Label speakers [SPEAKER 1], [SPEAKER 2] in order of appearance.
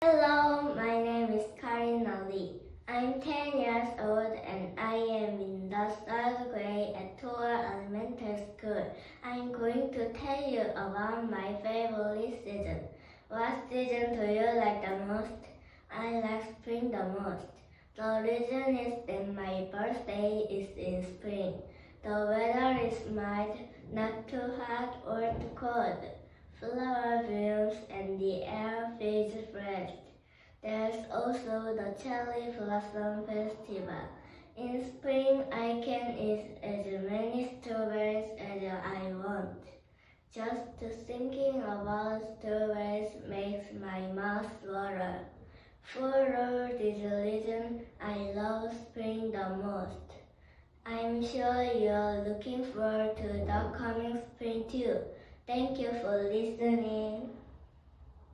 [SPEAKER 1] Hello, my name is Karin Ali. I'm 10 years old and I am in the third grade at Toa Elementary School. I'm going to tell you about my favorite season. What season do you like the most? I like spring the most. The reason is that my birthday is in spring. The weather is mild, not too hot or too cold. Flower blooms and the air feels fresh. There's also the Cherry Blossom Festival. In spring, I can eat as many strawberries as I want. Just thinking about strawberries makes my mouth water. For all this reason, I love spring the most. I'm sure you're looking forward to the coming spring too. Thank you for listening.